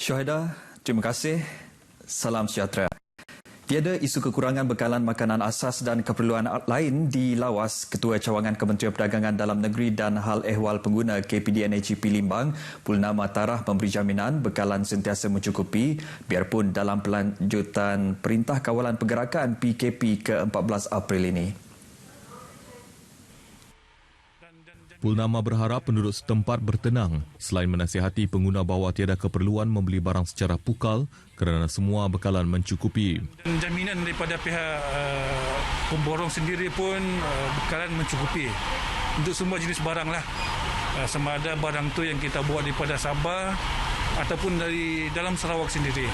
Syahida, terima kasih. Salam sejahtera. Tiada isu kekurangan bekalan makanan asas dan keperluan lain di lawas Ketua Cawangan Kementerian Perdagangan Dalam Negeri dan Hal Ehwal Pengguna KPDN AGP Limbang, Purnama Tarah memberi jaminan bekalan sentiasa mencukupi biarpun dalam pelanjutan Perintah Kawalan Pergerakan PKP ke-14 April ini. Purnama berharap penduduk setempat bertenang selain menasihati pengguna bahawa tiada keperluan membeli barang secara pukal kerana semua bekalan mencukupi. Jaminan daripada pihak pemborong sendiri pun bekalan mencukupi untuk semua jenis barang lah. Sama ada barang tu yang kita buat daripada Sabah ataupun dari dalam Sarawak sendiri.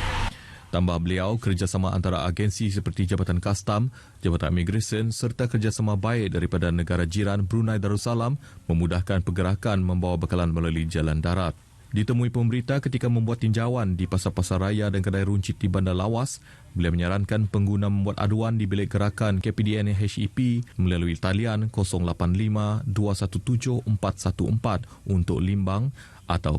Tambah beliau, kerjasama antara agensi seperti Jabatan Kastam, Jabatan Imigresen serta kerjasama baik daripada negara jiran Brunei Darussalam memudahkan pergerakan membawa bekalan melalui jalan darat. Ditemui pemberita ketika membuat tinjauan di pasar-pasar raya dan kedai runcit di Bandar Lawas, beliau menyarankan pengguna membuat aduan di bilik gerakan KPDN HEP melalui talian 085-217-414 untuk Limbang atau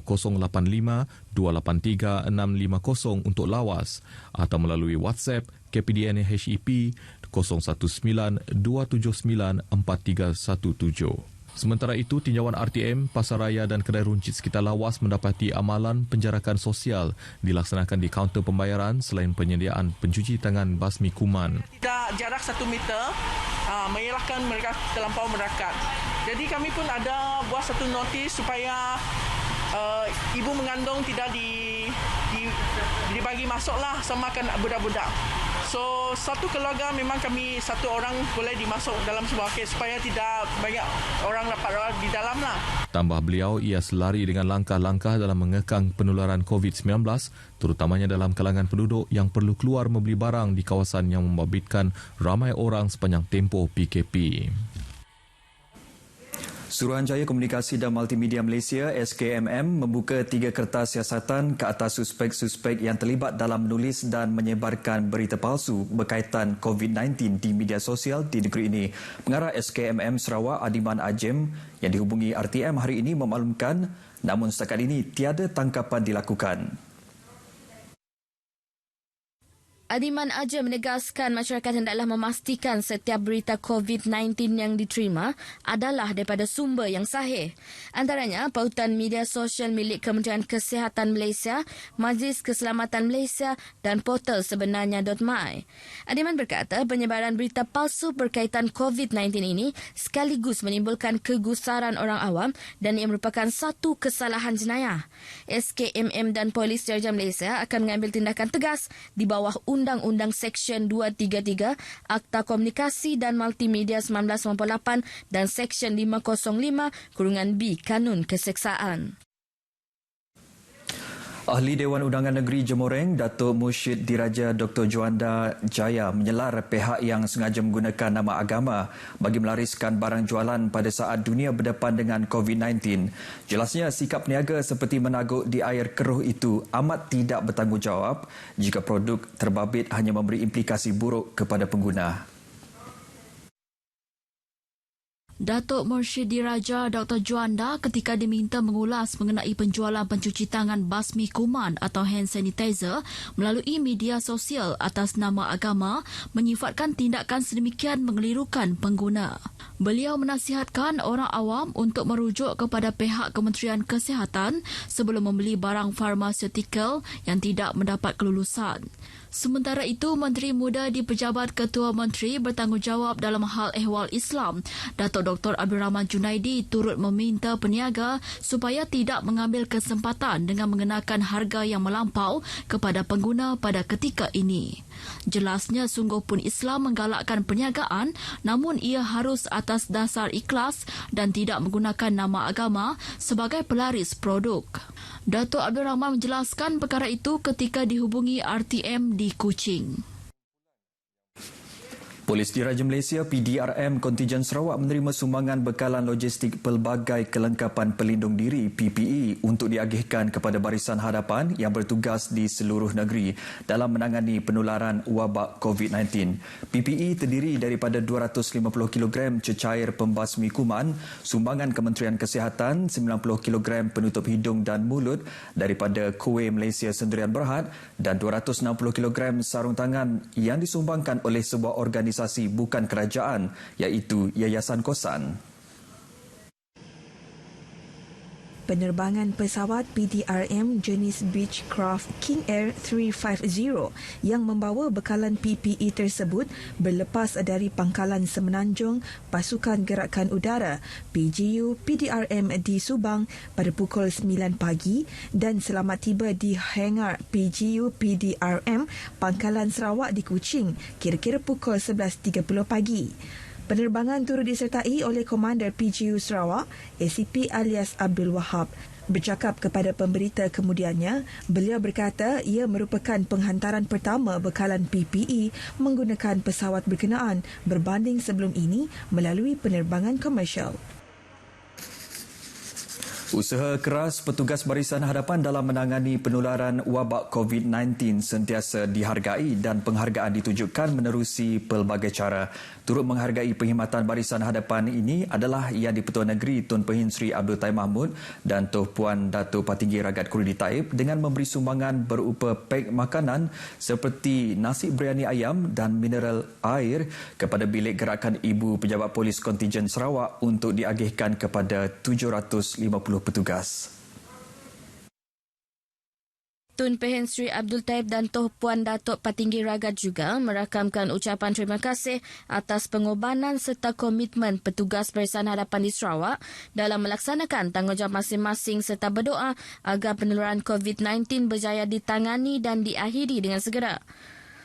085-283-650 untuk Lawas atau melalui WhatsApp KPDN HEP 019-279-4317. Sementara itu, tinjauan RTM, pasar raya dan kedai runcit sekitar Lawas mendapati amalan penjarakan sosial dilaksanakan di kaunter pembayaran selain penyediaan pencuci tangan basmi kuman. Tidak jarak 1 meter, mengelakkan mereka terlampau merakat. Jadi kami pun ada buat satu notis supaya ibu mengandung tidak dibagi masuklah sama budak-budak. So, satu keluarga memang kami satu orang boleh dimasuk dalam sebuah kes supaya tidak banyak orang dapat rawat di dalam lah. Tambah beliau, ia selari dengan langkah-langkah dalam mengekang penularan COVID-19, terutamanya dalam kalangan penduduk yang perlu keluar membeli barang di kawasan yang membabitkan ramai orang sepanjang tempoh PKP. Suruhanjaya Komunikasi dan Multimedia Malaysia SKMM membuka 3 kertas siasatan ke atas suspek-suspek yang terlibat dalam menulis dan menyebarkan berita palsu berkaitan COVID-19 di media sosial di negeri ini. Pengarah SKMM Sarawak Adiman Ajem yang dihubungi RTM hari ini memaklumkan namun setakat ini tiada tangkapan dilakukan. Adiman Ajem menegaskan masyarakat hendaklah memastikan setiap berita COVID-19 yang diterima adalah daripada sumber yang sahih. Antaranya, pautan media sosial milik Kementerian Kesihatan Malaysia, Majlis Keselamatan Malaysia dan portal sebenarnya.my. Adiman berkata penyebaran berita palsu berkaitan COVID-19 ini sekaligus menimbulkan kegusaran orang awam dan ia merupakan satu kesalahan jenayah. SKMM dan Polis Diraja Malaysia akan mengambil tindakan tegas di bawah Undang-Undang Seksyen 233 Akta Komunikasi dan Multimedia 1998 dan Seksyen 505(b) Kanun Keseksaan. Ahli Dewan Undangan Negeri Jemoreng, Datuk Mursyid Diraja Dr. Juanda Jaya menyelar pihak yang sengaja menggunakan nama agama bagi melariskan barang jualan pada saat dunia berdepan dengan COVID-19. Jelasnya sikap niaga seperti menaguk di air keruh itu amat tidak bertanggungjawab jika produk terbabit hanya memberi implikasi buruk kepada pengguna. Datuk Mursyid Diraja Dr. Juanda ketika diminta mengulas mengenai penjualan pencuci tangan basmi kuman atau hand sanitizer melalui media sosial atas nama agama menyifatkan tindakan sedemikian mengelirukan pengguna. Beliau menasihatkan orang awam untuk merujuk kepada pihak Kementerian Kesihatan sebelum membeli barang farmaseutical yang tidak mendapat kelulusan. Sementara itu, Menteri Muda di Pejabat Ketua Menteri bertanggungjawab dalam hal ehwal Islam, Datuk Dr. Abdul Rahman Junaidi turut meminta peniaga supaya tidak mengambil kesempatan dengan mengenakan harga yang melampau kepada pengguna pada ketika ini. Jelasnya sungguh pun Islam menggalakkan perniagaan namun ia harus atas dasar ikhlas dan tidak menggunakan nama agama sebagai pelaris produk. Datuk Abdul Rahman menjelaskan perkara itu ketika dihubungi RTM di Kuching. Polis Diraja Malaysia PDRM Kontijen Sarawak menerima sumbangan bekalan logistik pelbagai kelengkapan pelindung diri PPE untuk diagihkan kepada barisan hadapan yang bertugas di seluruh negeri dalam menangani penularan wabak COVID-19. PPE terdiri daripada 250 kg cecair pembasmi kuman, sumbangan Kementerian Kesihatan 90 kg penutup hidung dan mulut daripada Kuwait Malaysia Sendirian Berhad dan 260 kg sarung tangan yang disumbangkan oleh sebuah organisasi bukan kerajaan iaitu Yayasan Kosan. Penerbangan pesawat PDRM jenis Beechcraft King Air 350 yang membawa bekalan PPE tersebut berlepas dari pangkalan Semenanjung Pasukan Gerakan Udara PGU PDRM di Subang pada pukul 9 pagi dan selamat tiba di hangar PGU PDRM Pangkalan Sarawak di Kuching kira-kira pukul 11.30 pagi. Penerbangan turut disertai oleh Komander PGU Sarawak, ACP alias Abdul Wahab. Bercakap kepada pemberita kemudiannya, beliau berkata ia merupakan penghantaran pertama bekalan PPE menggunakan pesawat berkenaan berbanding sebelum ini melalui penerbangan komersial. Usaha keras petugas barisan hadapan dalam menangani penularan wabak COVID-19 sentiasa dihargai dan penghargaan ditujukan menerusi pelbagai cara. Turut menghargai perkhidmatan barisan hadapan ini adalah Yang di-Pertuan Negeri Tun Pehin Sri Abdul Taib Mahmud dan Tuh Puan Dato' Patinggi Ragat Kurdi Taib dengan memberi sumbangan berupa pek makanan seperti nasi biryani ayam dan mineral air kepada bilik gerakan Ibu Pejabat Polis Kontijen Sarawak untuk diagihkan kepada 750 petugas. Tun Pehin Sri Abdul Taib dan Tuh Puan Dato' Patinggi Ragat juga merakamkan ucapan terima kasih atas pengorbanan serta komitmen petugas barisan hadapan di Sarawak dalam melaksanakan tanggungjawab masing-masing serta berdoa agar penularan COVID-19 berjaya ditangani dan diakhiri dengan segera.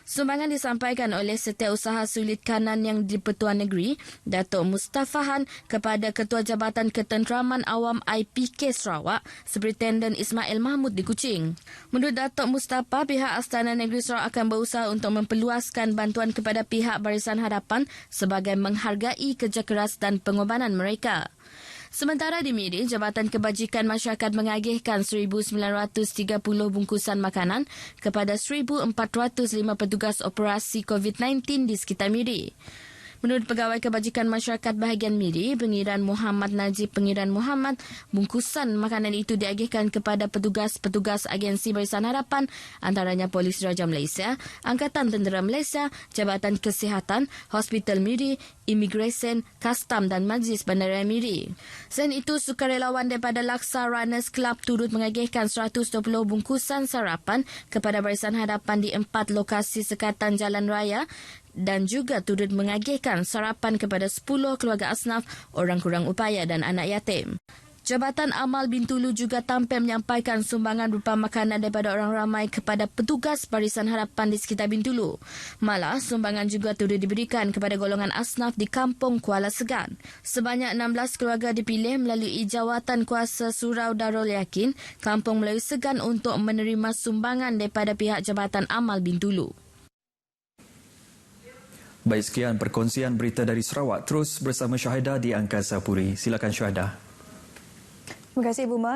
Sumbangan disampaikan oleh Setiausaha Sulit Kanan Yang di-Pertuan Negeri, Datuk Mustafahan kepada Ketua Jabatan Ketenteraman Awam IPK Sarawak, Superintendent Ismail Mahmud di Kuching. Menurut Datuk Mustafa, pihak Astana Negeri Sarawak akan berusaha untuk memperluaskan bantuan kepada pihak barisan hadapan sebagai menghargai kerja keras dan pengorbanan mereka. Sementara di Miri, Jabatan Kebajikan Masyarakat mengagihkan 1,930 bungkusan makanan kepada 1,405 petugas operasi COVID-19 di sekitar Miri. Menurut Pegawai Kebajikan Masyarakat Bahagian Miri, Pengiran Muhammad Najib Pengiran Muhammad, bungkusan makanan itu diagihkan kepada petugas-petugas agensi barisan hadapan antaranya Polis Diraja Malaysia, Angkatan Tentera Malaysia, Jabatan Kesihatan, Hospital Miri, Immigration, Kastam dan Majlis Bandaraya Miri. Selain itu, sukarelawan daripada Laksa Runners Club turut mengagihkan 120 bungkusan sarapan kepada barisan hadapan di 4 lokasi sekatan jalan raya dan juga turut mengagihkan sarapan kepada 10 keluarga asnaf, orang kurang upaya dan anak yatim. Jabatan Amal Bintulu juga tampil menyampaikan sumbangan berupa makanan daripada orang ramai kepada petugas barisan hadapan di sekitar Bintulu. Malah, sumbangan juga turut diberikan kepada golongan asnaf di Kampung Kuala Segan. Sebanyak 16 keluarga dipilih melalui jawatan kuasa Surau Darul Yakin, Kampung Melayu Segan untuk menerima sumbangan daripada pihak Jabatan Amal Bintulu. Baik, sekian perkongsian berita dari Sarawak. Terus bersama Syahidah di Angkasa Puri. Silakan Syahidah. Terima kasih, Ibu Ma.